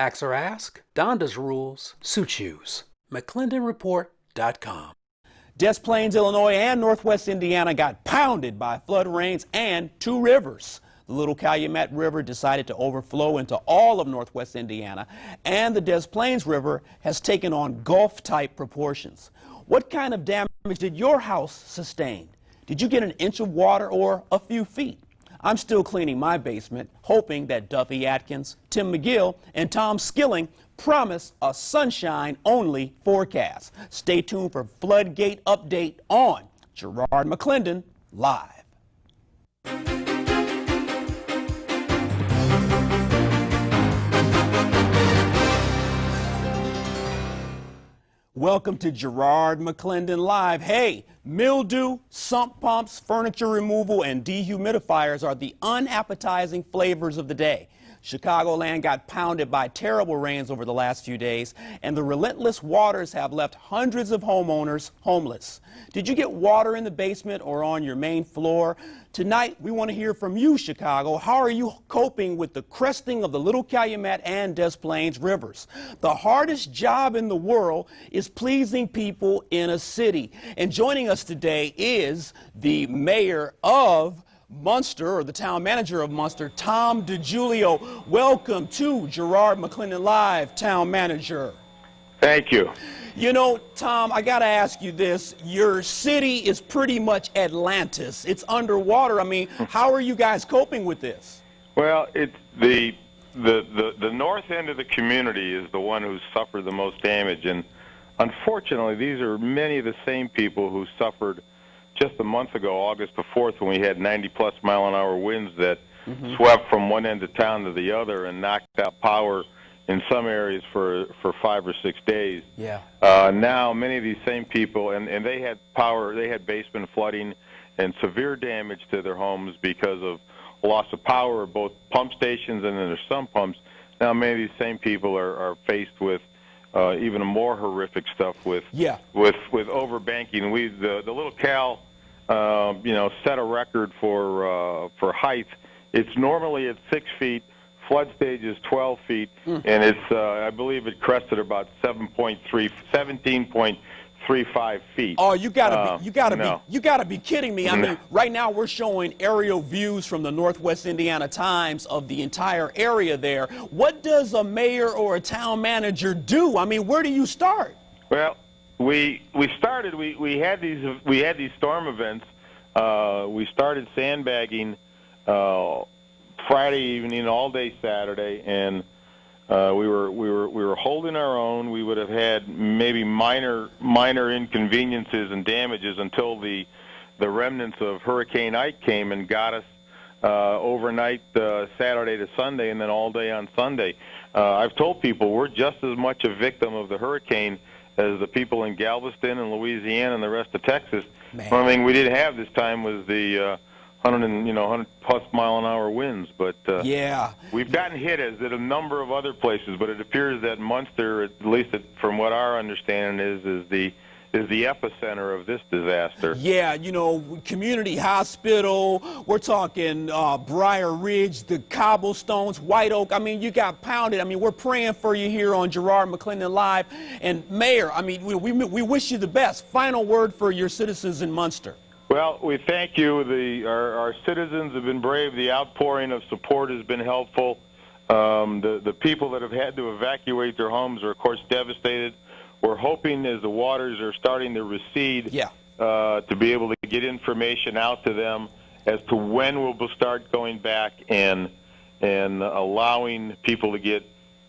Ask or ask, Donda's rules, suit shoes. McClendonReport.com. Des Plaines, Illinois and Northwest Indiana got pounded by flood rains and two rivers. The Little Calumet River decided to overflow into all of Northwest Indiana, and the Des Plaines River has taken on Gulf-type proportions. What kind of damage did your house sustain? Did you get an inch of water or a few feet? I'm still cleaning my basement, hoping that Duffy Atkins, Tim McGill, and Tom Skilling promise a sunshine-only forecast. Stay tuned for Floodgate Update on Garrard McClendon Live. Welcome to Garrard McClendon Live. Hey, mildew, sump pumps, furniture removal, and dehumidifiers are the unappetizing flavors of the day. Chicagoland got pounded by terrible rains over the last few days, and the relentless waters have left hundreds of homeowners homeless. Did you get water in the basement or on your main floor? Tonight, we want to hear from you, Chicago. How are you coping with the cresting of the Little Calumet and Des Plaines rivers? The hardest job in the world is pleasing people in a city. And joining us today is the mayor of Munster, or the town manager of Munster, Tom DeGiulio. Welcome to Garrard McClendon Live, town manager. Thank you. You know, Tom, I got to ask you this. Your city is pretty much Atlantis. It's underwater. I mean, how are you guys coping with this? Well, it's the north end of the community is the one who's suffered the most damage, and unfortunately, these are many of the same people who suffered just a month ago, August the 4th, when we had 90-plus mile-an-hour winds that swept from one end of town to the other and knocked out power in some areas for 5 or 6 days. Yeah. Now, many of these same people, and they had power, they had basement flooding and severe damage to their homes because of loss of power of both pump stations and then there's some pumps. Now, many of these same people are faced with even more horrific stuff with overbanking. The Little Cal, set a record for height. It's normally at 6 feet. Flood stage is 12 feet, and it's I believe it crested about 17.35 feet. Oh, you gotta be kidding me! I mean, right now we're showing aerial views from the Northwest Indiana Times of the entire area there. What does a mayor or a town manager do? I mean, where do you start? Well, we had these storm events. We started sandbagging Friday evening, all day Saturday, and we were holding our own. We would have had maybe minor inconveniences and damages until the remnants of Hurricane Ike came and got us overnight Saturday to Sunday, and then all day on Sunday. I've told people we're just as much a victim of the hurricane as the people in Galveston and Louisiana and the rest of Texas. Man. One thing we didn't have this time was the 100-plus mile-an-hour winds, but we've gotten hit as did a number of other places. But it appears that Munster, at least from what our understanding is the epicenter of this disaster. Yeah, community hospital. We're talking Briar Ridge, the cobblestones, White Oak. I mean, you got pounded. I mean, we're praying for you here on Garrard McClendon Live. And Mayor, I mean, we wish you the best. Final word for your citizens in Munster. Well, we thank you. Our citizens have been brave. The outpouring of support has been helpful. The people that have had to evacuate their homes are, of course, devastated. We're hoping as the waters are starting to recede to be able to get information out to them as to when we'll start going back and allowing people to get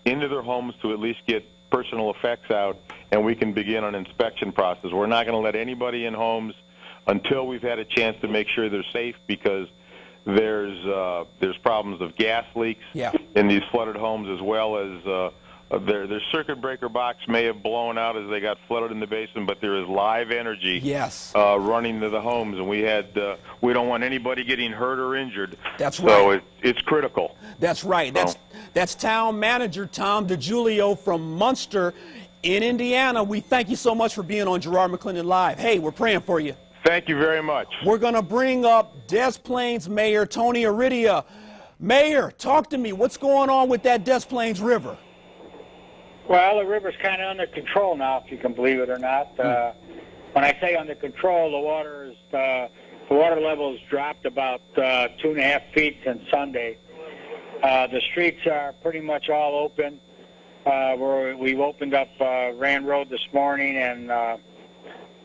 into their homes to at least get personal effects out, and we can begin an inspection process. We're not going to let anybody in homes until we've had a chance to make sure they're safe, because there's problems of gas leaks in these flooded homes, as well as their circuit breaker box may have blown out as they got flooded in the basement, but there is live energy running to the homes, and we don't want anybody getting hurt or injured. That's right. So it's critical. That's right. That's town manager Tom DeGiulio from Munster in Indiana. We thank you so much for being on Garrard McClendon Live. Hey, we're praying for you. Thank you very much. We're going to bring up Des Plaines Mayor Tony Arredia. Mayor, talk to me. What's going on with that Des Plaines River? Well, the river's kind of under control now, if you can believe it or not. When I say under control, the water level's dropped about 2.5 feet since Sunday. The streets are pretty much all open. We've opened up Rand Road this morning, and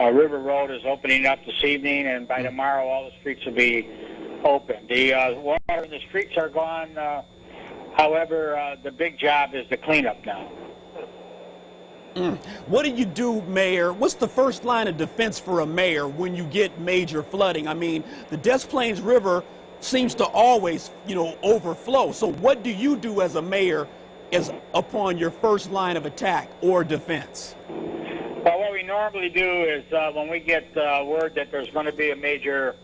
River Road is opening up this evening, and by tomorrow all the streets will be open. The water in the streets are gone. However, the big job is the cleanup now. What do you do, Mayor? What's the first line of defense for a mayor when you get major flooding? I mean, the Des Plaines River seems to always, overflow. So what do you do as a mayor as upon your first line of attack or defense? Well, what we normally do is when we get word that there's going to be a major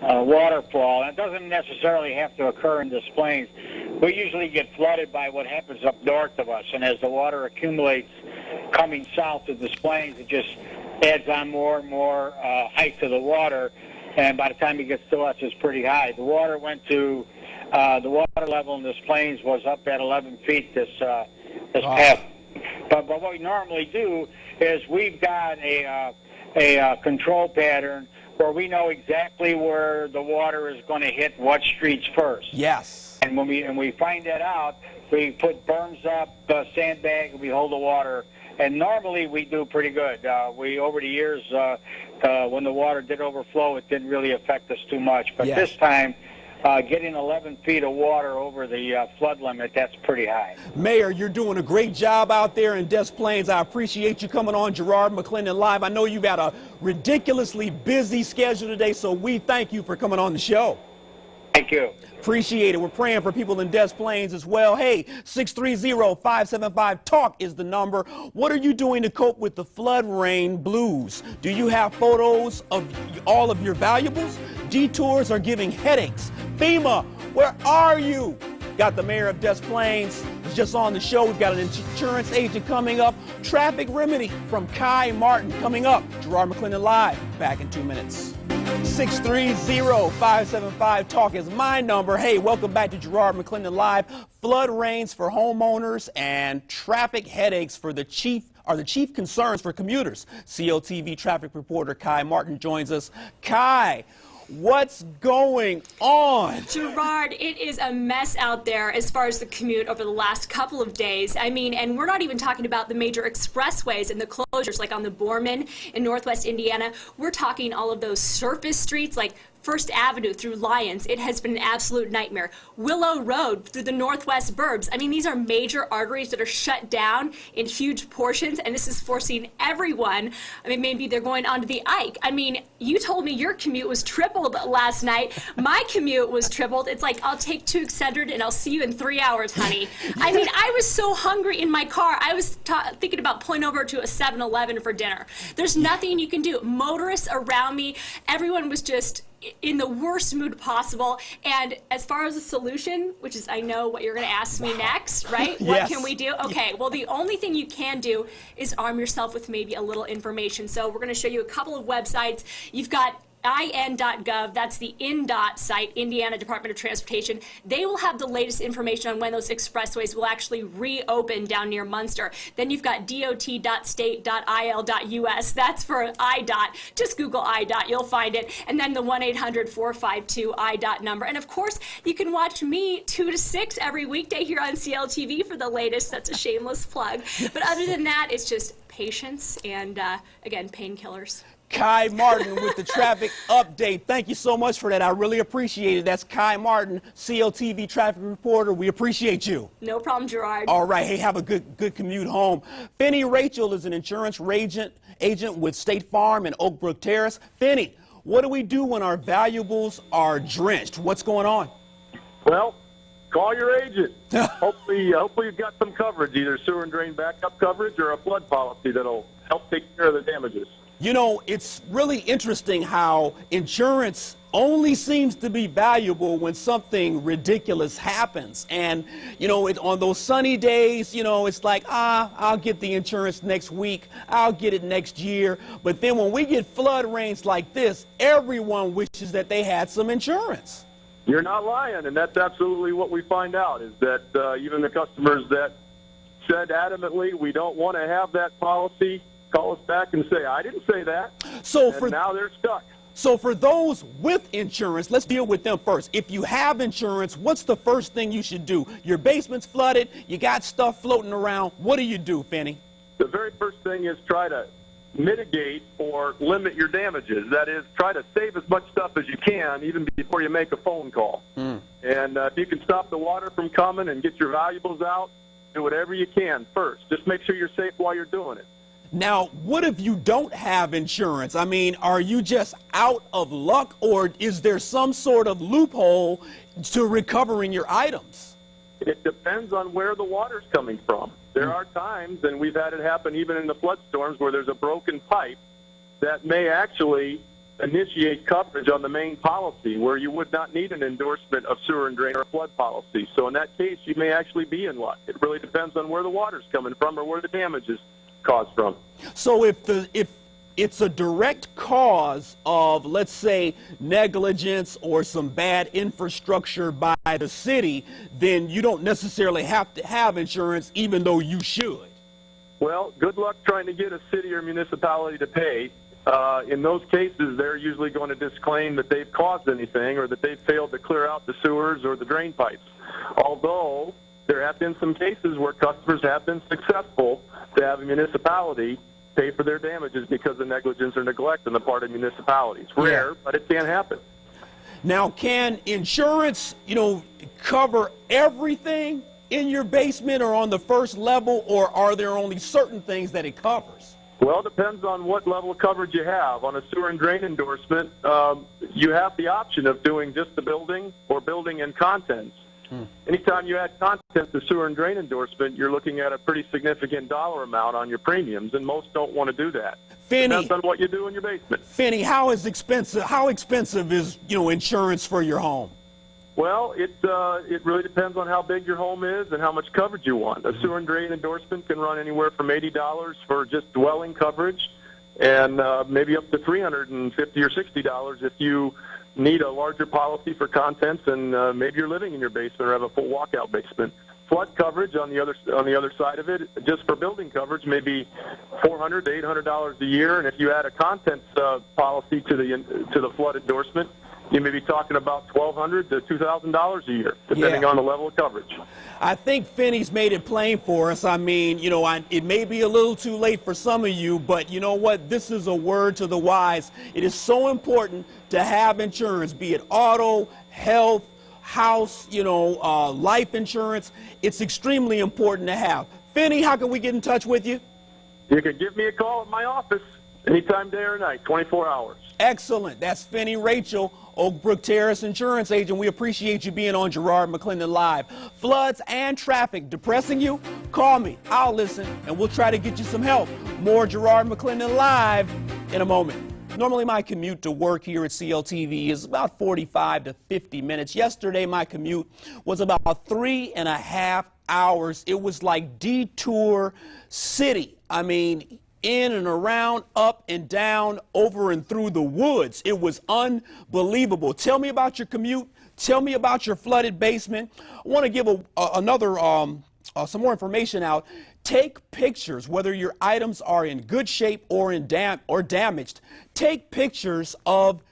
waterfall, and it doesn't necessarily have to occur in Des Plaines. We usually get flooded by what happens up north of us, and as the water accumulates coming south of Des Plaines, it just adds on more and more height to the water, and by the time it gets to us, it's pretty high. The water went to the water level in Des Plaines was up at 11 feet this past. But what we normally do is we've got a control pattern where we know exactly where the water is going to hit what streets first. Yes. And when we find that out, we put berms up, sandbag, and we hold the water. And normally we do pretty good. Over the years, when the water did overflow, it didn't really affect us too much. But yes. This time, getting 11 feet of water over the flood limit, that's pretty high. Mayor, you're doing a great job out there in Des Plaines. I appreciate you coming on Garrard McClendon Live. I know you've got a ridiculously busy schedule today, so we thank you for coming on the show. Thank you. Appreciate it. We're praying for people in Des Plaines as well. Hey, 630-575-TALK is the number. What are you doing to cope with the flood rain blues? Do you have photos of all of your valuables? Detours are giving headaches. FEMA, where are you? Got the mayor of Des Plaines just on the show. We've got an insurance agent coming up. Traffic remedy from Kai Martin coming up. Garrard McClendon Live, back in 2 minutes. 630-575-TALK is my number. Hey, welcome back to Garrard McClendon Live. Flood rains for homeowners and traffic headaches for the chief concerns for commuters. CLTV traffic reporter Kai Martin joins us. Kai, what's going on? Garrard, it is a mess out there as far as the commute over the last couple of days. I mean, and we're not even talking about the major expressways and the closures like on the Borman in Northwest Indiana. We're talking all of those surface streets like First Avenue through Lyons. It has been an absolute nightmare. Willow Road through the Northwest Burbs. I mean, these are major arteries that are shut down in huge portions, and this is forcing everyone. I mean, maybe they're going onto the Ike. I mean, you told me your commute was tripled last night. My commute was tripled. It's like, I'll take 2 Excedrin and I'll see you in 3 hours, honey. I mean, I was so hungry in my car. I was thinking about pulling over to a 7-Eleven for dinner. There's nothing you can do. Motorists around me, everyone was just in the worst mood possible. And as far as a solution, which is I know what you're going to ask me next, right? Yes. What can we do? Okay, well, the only thing you can do is arm yourself with maybe a little information. So we're going to show you a couple of websites. You've got in.gov, that's the INDOT site, Indiana Department of Transportation. They will have the latest information on when those expressways will actually reopen down near Munster. Then you've got dot.state.il.us, that's for IDOT. Just Google IDOT, you'll find it. And then the 1-800-452-IDOT number. And of course, you can watch me 2 to 6 every weekday here on CLTV for the latest. That's a shameless plug. But other than that, it's just patience and, again, painkillers. Kai Martin with the traffic update. Thank you so much for that. I really appreciate it. That's Kai Martin, CLTV traffic reporter. We appreciate you. No problem, Garrard. All right. Hey, have a good commute home. Finny Rajchel is an insurance agent with State Farm in Oak Brook Terrace. Finny, what do we do when our valuables are drenched? What's going on? Well, call your agent. Hopefully you've got some coverage, either sewer and drain backup coverage or a flood policy that'll help take care of the damages. You know, it's really interesting how insurance only seems to be valuable when something ridiculous happens. And, you know, on those sunny days, you know, it's like, I'll get the insurance next week. I'll get it next year. But then when we get flood rains like this, everyone wishes that they had some insurance. You're not lying, and that's absolutely what we find out, is that even the customers that said adamantly we don't want to have that policy, call us back and say, I didn't say that. So and now they're stuck. So for those with insurance, let's deal with them first. If you have insurance, what's the first thing you should do? Your basement's flooded, you got stuff floating around. What do, Finny? The very first thing is try to mitigate or limit your damages. That is, try to save as much stuff as you can even before you make a phone call. And if you can stop the water from coming and get your valuables out, do whatever you can first. Just make sure you're safe while you're doing it. Now, what if you don't have insurance? I mean, are you just out of luck, or is there some sort of loophole to recovering your items? It depends on where the water's coming from. There are times, and we've had it happen even in the flood storms, where there's a broken pipe that may actually initiate coverage on the main policy, where you would not need an endorsement of sewer and drain or flood policy. So in that case, you may actually be in luck. It really depends on where the water's coming from or where the damage is caused from. So if it's a direct cause of, let's say, negligence or some bad infrastructure by the city, then you don't necessarily have to have insurance, even though you should. Well, good luck trying to get a city or municipality to pay. In those cases, they're usually going to disclaim that they've caused anything or that they've failed to clear out the sewers or the drain pipes. Although there have been some cases where customers have been successful to have a municipality pay for their damages because of negligence or neglect on the part of municipalities. Rare, but it can happen. Now, can insurance, cover everything in your basement or on the first level, or are there only certain things that it covers? Well, it depends on what level of coverage you have. On a sewer and drain endorsement, you have the option of doing just the building or building and contents. Anytime you add content to sewer and drain endorsement, you're looking at a pretty significant dollar amount on your premiums, and most don't want to do that. Finny, depends on what you do in your basement. Finny, how expensive is insurance for your home? Well, it really depends on how big your home is and how much coverage you want. A sewer and drain endorsement can run anywhere from $80 for just dwelling coverage, and maybe up to $350 or $60 if you need a larger policy for contents, and maybe you're living in your basement or have a full walkout basement. Flood coverage on the other side of it, just for building coverage, maybe $400 to $800 a year, and if you add a contents policy to the flood endorsement, you may be talking about $1,200 to $2,000 a year, depending on the level of coverage. I think Finny's made it plain for us. I mean, it may be a little too late for some of you, but you know what? This is a word to the wise. It is so important to have insurance, be it auto, health, house, life insurance. It's extremely important to have. Finny, how can we get in touch with you? You can give me a call at my office anytime, day or night, 24 hours. Excellent. That's Finny Rajchel, Oak Brook Terrace Insurance Agent. We appreciate you being on Garrard McClendon Live. Floods and traffic depressing you? Call me. I'll listen, and we'll try to get you some help. More Garrard McClendon Live in a moment. Normally, my commute to work here at CLTV is about 45 to 50 minutes. Yesterday, my commute was about 3.5 hours. It was like Detour City. I mean, in and around, up and down, over and through the woods. It was unbelievable. Tell me about your commute. Tell me about your flooded basement. I want to give some more information out. Take pictures, whether your items are in good shape or damaged. Take pictures of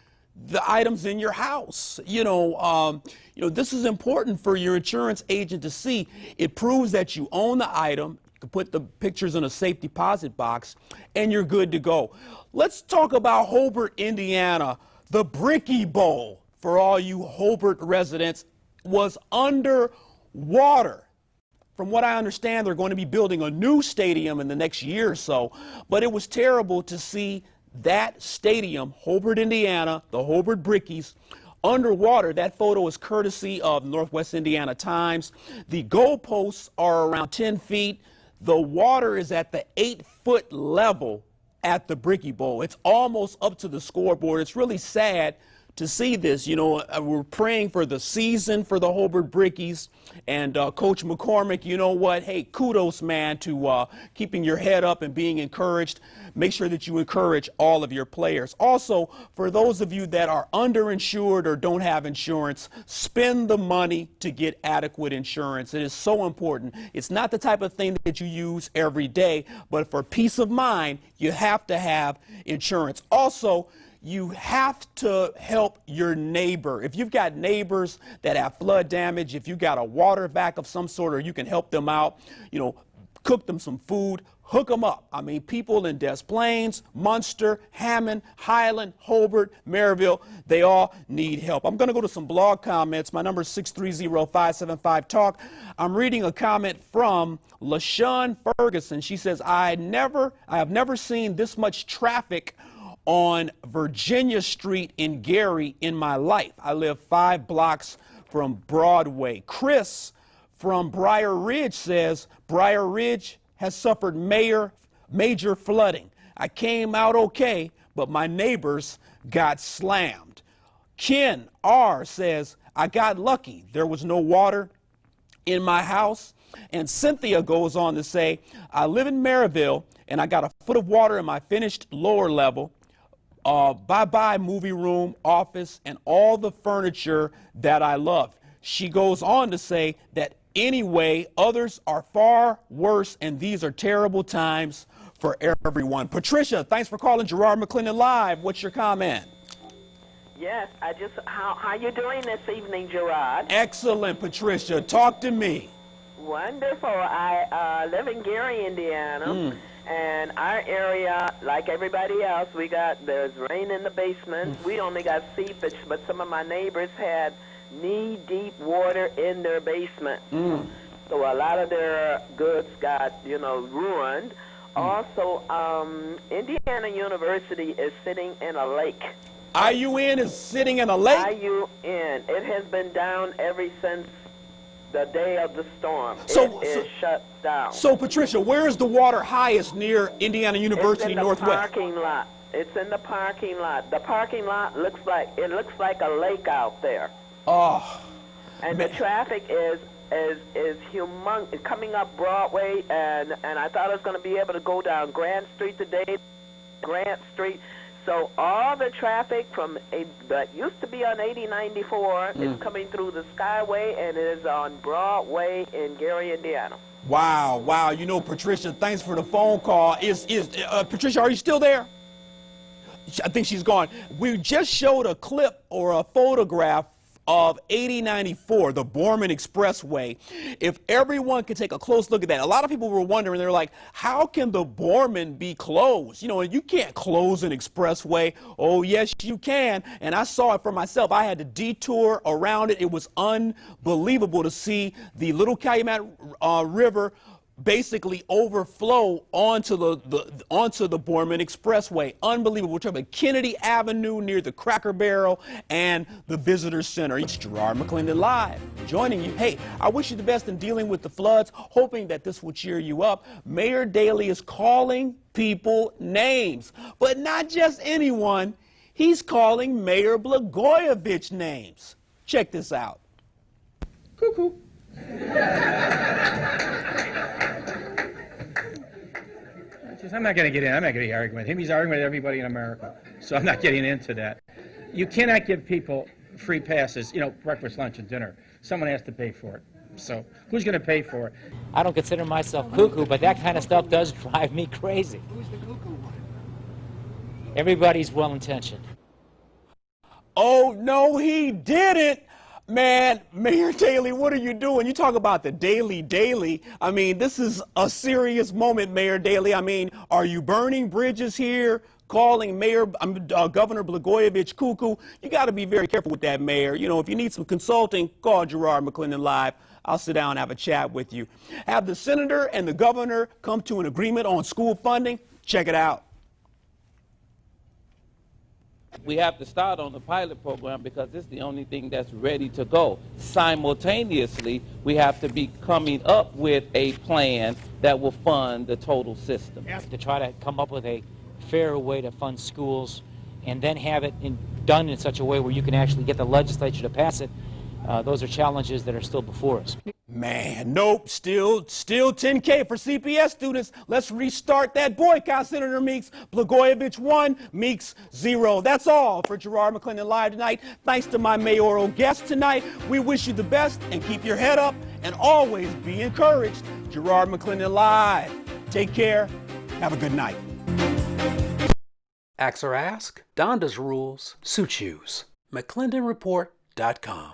the items in your house. This is important for your insurance agent to see. It proves that you own the item. Put the pictures in a safe deposit box, and you're good to go. Let's talk about Hobart, Indiana. The Bricky Bowl, for all you Hobart residents, was underwater. From what I understand, they're going to be building a new stadium in the next year or so, but it was terrible to see that stadium, Hobart, Indiana, the Hobart Brickies, underwater. That photo is courtesy of Northwest Indiana Times. The goalposts are around 10 feet. The water is at the 8-foot level at the Bricky Bowl. It's almost up to the scoreboard. It's really sad to see this. You know, we're praying for the season for the Hobart Brickies. And Coach McCormick, you know what? Hey, kudos, man, to keeping your head up and being encouraged. Make sure that you encourage all of your players. Also, for those of you that are underinsured or don't have insurance, spend the money to get adequate insurance. It is so important. It's not the type of thing that you use every day, but for peace of mind, you have to have insurance. Also, you have to help your neighbor. If you've got neighbors that have flood damage, if you've got a water vac of some sort, or you can help them out, you know, cook them some food, hook them up. I mean, people in Des Plaines, Munster, Hammond, Highland, Hobart, Maryville, they all need help. I'm going to go to some blog comments. My number is 630-575-TALK. I'm reading a comment from LaShawn Ferguson. She says, I have never seen this much traffic on Virginia Street in Gary in my life. I live 5 blocks from Broadway. Chris from Briar Ridge says, Briar Ridge has suffered major flooding. I came out okay, but my neighbors got slammed. Ken R. says, I got lucky. There was no water in my house. And Cynthia goes on to say, I live in Maryville, and I got a foot of water in my finished lower level. Bye-bye movie room, office, and all the furniture that I love. She goes on to say that anyway, others are far worse, and these are terrible times for everyone. Patricia, thanks for calling Garrard McClendon Live. What's your comment? Yes, how you doing this evening, Gerard? Excellent, Patricia. Talk to me. Wonderful. I live in Gary, Indiana. And our area, like everybody else, there's rain in the basement. We only got seepage, but some of my neighbors had knee-deep water in their basement. So a lot of their goods got, ruined. Also, Indiana University is sitting in a lake. IUN is sitting in a lake? IUN. It has been down ever since the day of the storm. So it is shut down. So, Patricia, where is the water highest near Indiana University Northwest? It's in the parking lot. It's in the parking lot. The parking lot looks like a lake out there. Oh. And the traffic is humongous, coming up Broadway, and I thought I was going to be able to go down Grant Street today, Grant Street. So all the traffic from that used to be on 8094 is coming through the Skyway, and it is on Broadway in Gary, Indiana. Wow, wow. You know, Patricia, thanks for the phone call. Patricia, are you still there? I think she's gone. We just showed a clip or a photograph of 8094, the Borman Expressway. If everyone could take a close look at that. A lot of people were wondering, they're like, how can the Borman be closed? You know, you can't close an expressway. Oh, yes, you can. And I saw it for myself. I had to detour around it. It was unbelievable to see the Little Calumet River basically overflow onto the Borman Expressway. Unbelievable. We're talking about Kennedy Avenue near the Cracker Barrel and the Visitor Center. It's Garrard McClendon Live, joining you. Hey, I wish you the best in dealing with the floods, hoping that this will cheer you up. Mayor Daley is calling people names, but not just anyone. He's calling Mayor Blagojevich names. Check this out. Cuckoo. I'm not going to get in. I'm not going to argue with him. He's arguing with everybody in America. So I'm not getting into that. You cannot give people free passes, breakfast, lunch, and dinner. Someone has to pay for it. So who's going to pay for it? I don't consider myself cuckoo, but that kind of stuff does drive me crazy. Who's the cuckoo one? Everybody's well-intentioned. Oh, no, he didn't. Man, Mayor Daley, what are you doing? You talk about the daily. I mean, this is a serious moment, Mayor Daley. I mean, are you burning bridges here, calling Governor Blagojevich cuckoo? You got to be very careful with that, Mayor. You know, if you need some consulting, call Garrard McClendon Live. I'll sit down and have a chat with you. Have the senator and the governor come to an agreement on school funding? Check it out. We have to start on the pilot program because it's the only thing that's ready to go. Simultaneously, we have to be coming up with a plan that will fund the total system. To try to come up with a fairer way to fund schools and then have it done in such a way where you can actually get the legislature to pass it, those are challenges that are still before us. Man, nope, still 10K for CPS students. Let's restart that boycott, Senator Meeks. Blagojevich 1, Meeks 0. That's all for Garrard McClendon Live tonight. Thanks to my mayoral guest tonight. We wish you the best and keep your head up and always be encouraged. Garrard McClendon Live. Take care. Have a good night. Ax or Ask, Donda's rules, suit youse. McClendonreport.com.